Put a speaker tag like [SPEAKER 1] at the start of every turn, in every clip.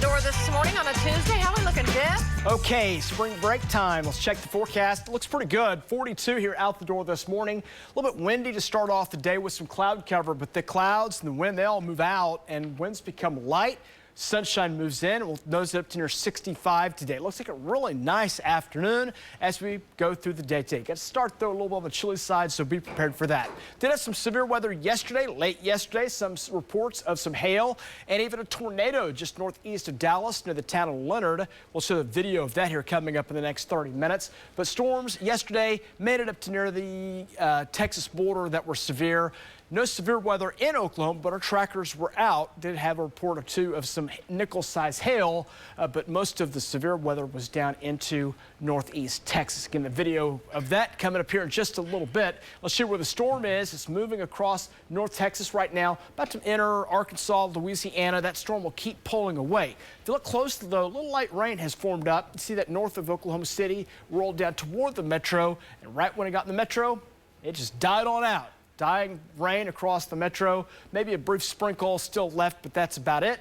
[SPEAKER 1] door this morning on a Tuesday. How are we looking, Jed?
[SPEAKER 2] Okay, spring break time. Let's check the forecast. It looks pretty good. 42 here out the door this morning. A little bit windy to start off the day with some cloud cover, but the clouds and the wind, they all move out and winds become light. Sunshine moves in. We'll nose it up to near 65 today. It looks like a really nice afternoon as we go through the day today. Got to start, though, a little bit on the chilly side, so be prepared for that. Did have some severe weather yesterday, late yesterday. Some reports of some hail and even a tornado just northeast of Dallas near the town of Leonard. We'll show the video of that here coming up in the next 30 minutes. But storms yesterday made it up to near the Texas border that were severe. No severe weather in Oklahoma, but our trackers were out. Did have a report or two of some nickel-sized hail, but most of the severe weather was down into northeast Texas. Again, the video of that coming up here in just a little bit. Let's see where the storm is. It's moving across North Texas right now, about to enter Arkansas, Louisiana. That storm will keep pulling away. If you look closely, though, a little light rain has formed up. You see that north of Oklahoma City rolled down toward the metro, and right when it got in the metro, it just died on out. Dying rain across the metro, maybe a brief sprinkle still left, but that's about it.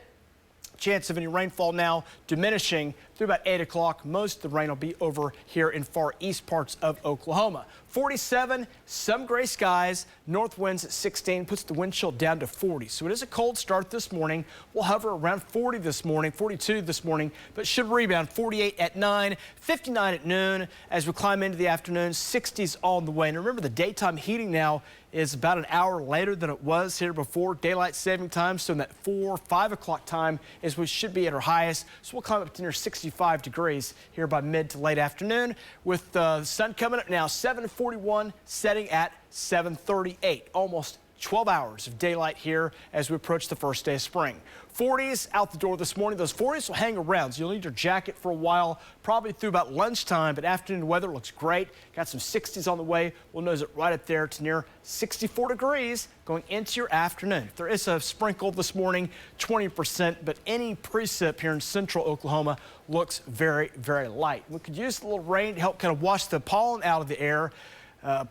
[SPEAKER 2] Chance of any rainfall now diminishing through about 8 o'clock. Most of the rain will be over here in far east parts of Oklahoma. 47, some gray skies, north winds at 16, puts the wind chill down to 40. So it is a cold start this morning. We'll hover around 40 this morning, 42 this morning, but should rebound 48 at 9, 59 at noon as we climb into the afternoon, 60s on the way. And remember, the daytime heating now is about an hour later than it was here before daylight saving time. So in that 4, 5 o'clock time is we should be at our highest. So we'll climb up to near 65 degrees here by mid to late afternoon with the sun coming up now, 7:41, setting at 7:38. Almost 12 hours of daylight here as we approach the first day of spring. 40s out the door this morning. Those 40s will hang around, so you'll need your jacket for a while, probably through about lunchtime, but afternoon weather looks great. Got some 60s on the way. We'll nose it right up there to near 64 degrees going into your afternoon. There is a sprinkle this morning, 20%, but any precip here in central Oklahoma looks very, very light. We could use a little rain to help kind of wash the pollen out of the air.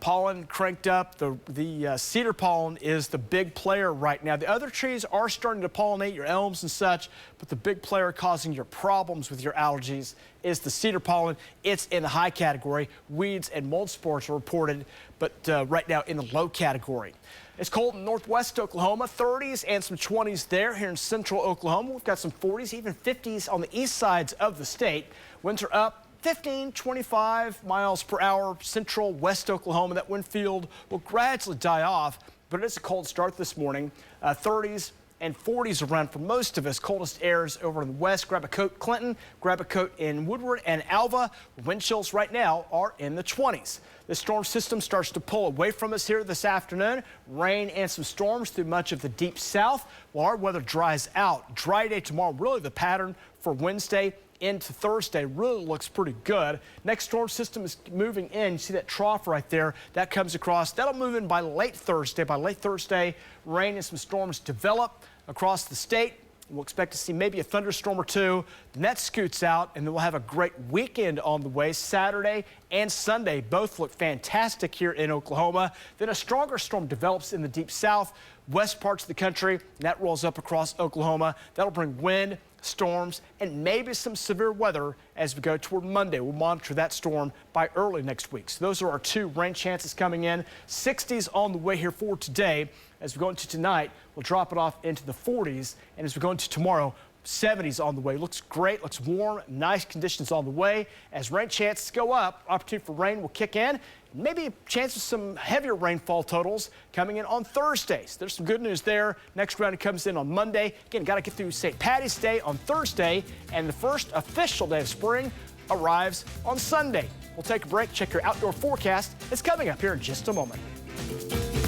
[SPEAKER 2] Pollen cranked up. The cedar pollen is the big player right now. The other trees are starting to pollinate, your elms and such, but the big player causing your problems with your allergies is the cedar pollen. It's in the high category. Weeds and mold spores are reported, but right now in the low category. It's cold in northwest Oklahoma, 30s and some 20s there. Here in central Oklahoma, we've got some 40s, even 50s on the east sides of the state. Winds are up 15, 25 miles per hour, central west Oklahoma. That wind field will gradually die off, but it is a cold start this morning. 30s and 40s around for most of us. Coldest airs over in the west. Grab a coat, Clinton. Grab a coat in Woodward and Alva. Wind chills right now are in the 20s. The storm system starts to pull away from us here this afternoon. Rain and some storms through much of the deep south while our weather dries out. Dry day tomorrow, really the pattern for Wednesday into Thursday really looks pretty good. Next storm system is moving in. You see that trough right there. That comes across. That'll move in by late Thursday. By late Thursday, rain and some storms develop across the state. We'll expect to see maybe a thunderstorm or two. Then that scoots out, and then we'll have a great weekend on the way. Saturday and Sunday both look fantastic here in Oklahoma. Then a stronger storm develops in the deep south, west parts of the country, and that rolls up across Oklahoma. That'll bring wind, storms, and maybe some severe weather as we go toward Monday. We'll monitor that storm by early next week. So those are our 2 rain chances coming in. 60s on the way here for today. As we go into tonight, we'll drop it off into the 40s. And as we go into tomorrow, 70s on the way. Looks great, looks warm, nice conditions on the way. As rain chances go up, opportunity for rain will kick in. Maybe a chance of some heavier rainfall totals coming in on Thursdays. There's some good news there. Next round comes in on Monday. Again, got to get through St. Patty's Day on Thursday, and the first official day of spring arrives on Sunday. We'll take a break, check your outdoor forecast. It's coming up here in just a moment.